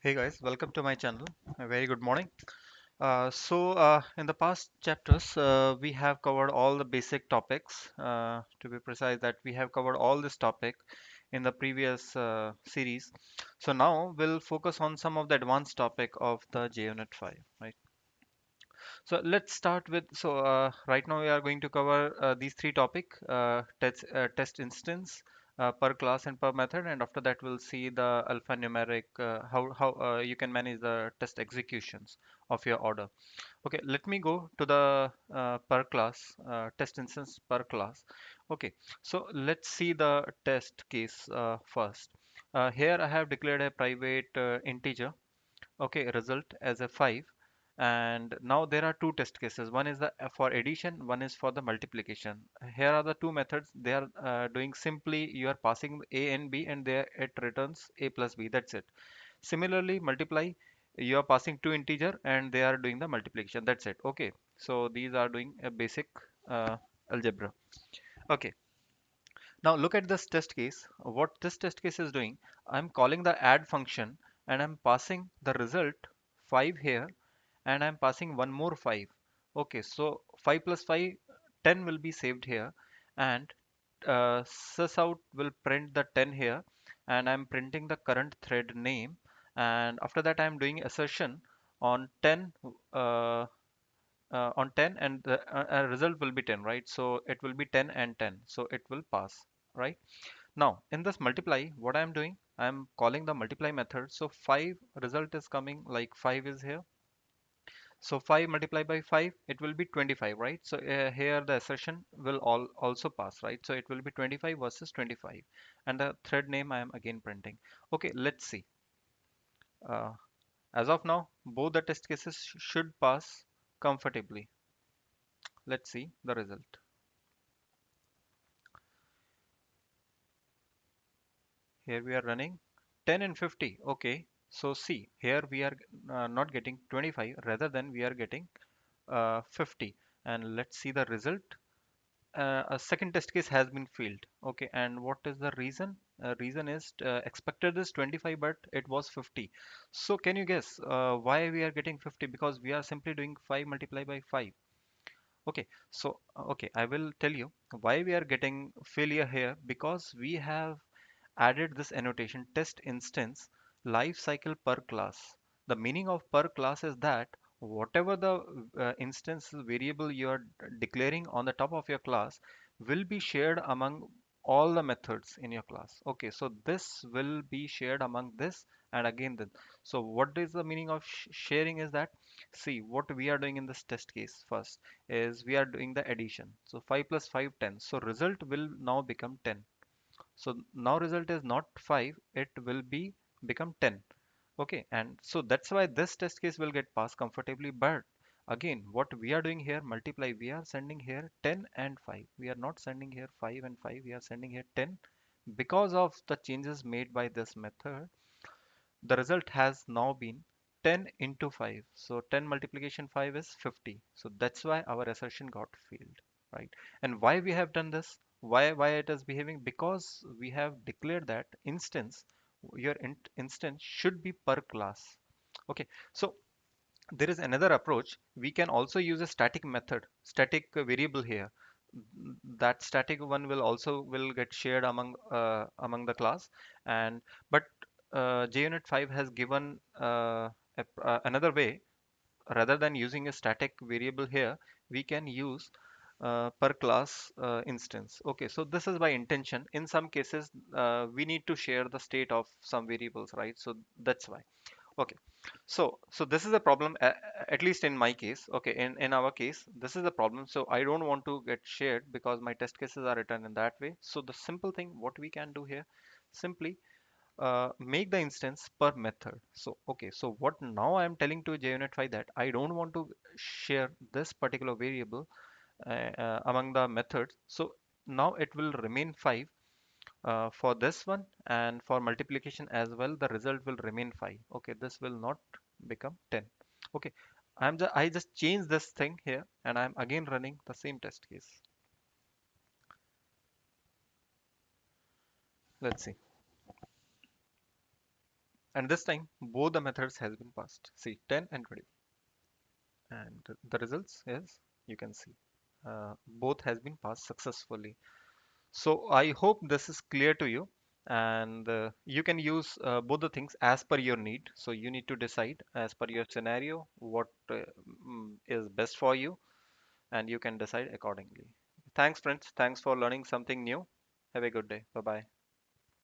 Hey guys, welcome to my channel. A very good morning. In the past chapters, we have covered all the basic topics. To be precise, that we have covered all this topic in the previous series. So now we'll focus on some of the advanced topic of the JUnit 5, right? So let's start with, right now we are going to cover these three topic, test instance, per class and per method, and after that we'll see the alphanumeric, how you can manage the test executions of your order. Okay, let me go to the per class, test instance per class. Okay, so let's see the test case first. Here I have declared a private integer, okay, result as a 5, and now there are two test cases. One is the for addition, one is for the multiplication. Here are the two methods. They are doing simply you are passing a and b, and there it returns a plus b, that's it. Similarly, multiply, you are passing two integer and they are doing the multiplication, that's it. Okay, so these are doing a basic algebra. Okay, now look at this test case. What this test case is doing, I'm calling the add function and I'm passing the result 5 here, and I'm passing one more 5. Okay, so 5 plus 5, 10 will be saved here, and sysout will print the 10 here, and I'm printing the current thread name, and after that I'm doing assertion on 10, on 10, and the result will be 10, right? So it will be 10 and 10, so it will pass, right? Now in this multiply, what I'm doing, I'm calling the multiply method. So 5 result is coming, like 5 is here, so 5 multiplied by 5, it will be 25, right? So here the assertion will also pass, right? So it will be 25 versus 25, and the thread name I am again printing. Okay, let's see. uh, as of now, both the test cases should pass comfortably. Let's see the result. Here we are running 10 and 50. Okay, so see, here we are not getting 25, rather than we are getting 50. And let's see the result. A second test case has been failed. Okay, and what is the reason? Reason is expected is 25, but it was 50. So can you guess why we are getting 50? Because we are simply doing 5 multiplied by 5. Okay, so okay, I will tell you why we are getting failure here, because we have added this annotation test instance life cycle per class. The meaning of per class is that whatever the instance variable you are declaring on the top of your class will be shared among all the methods in your class. Okay, so this will be shared among this and again this. So what is the meaning of sharing is that, see, what we are doing in this test case first is we are doing the addition. So 5 plus 5, 10. So result will now become 10. So now result is not 5, it will be become 10. Okay, and so that's why this test case will get passed comfortably. But again, what we are doing here, multiply, we are sending here 10 and 5. We are not sending here 5 and 5, we are sending here 10. Because of the changes made by this method, the result has now been 10 into 5. So 10 multiplication 5 is 50. So that's why our assertion got failed, right? And why we have done this? Why it is behaving? Because we have declared that instance, your instance should be per class. Okay, so there is another approach. We can also use a static method, static variable here. That static one will also will get shared among the class, and but JUnit 5 has given another way. Rather than using a static variable here, we can use per class instance. Okay, so this is by intention. In some cases, we need to share the state of some variables, right? So that's why. Okay, so this is a problem, at least in my case. Okay, in our case, this is the problem. So I don't want to get shared because my test cases are written in that way. So the simple thing what we can do here, simply make the instance per method. So okay, so what now I am telling to JUnit 5 that I don't want to share this particular variable among the methods. So now it will remain 5 for this one, and for multiplication as well, the result will remain 5. Okay, this will not become 10. Okay, I just changed this thing here, and I'm again running the same test case. Let's see. And this time both the methods has been passed. See, 10 and 20, and the results is, you can see, both has been passed successfully. So I hope this is clear to you, and you can use both the things as per your need. So you need to decide as per your scenario what is best for you, and you can decide accordingly. Thanks, friends. Thanks for learning something new. Have a good day. Bye bye.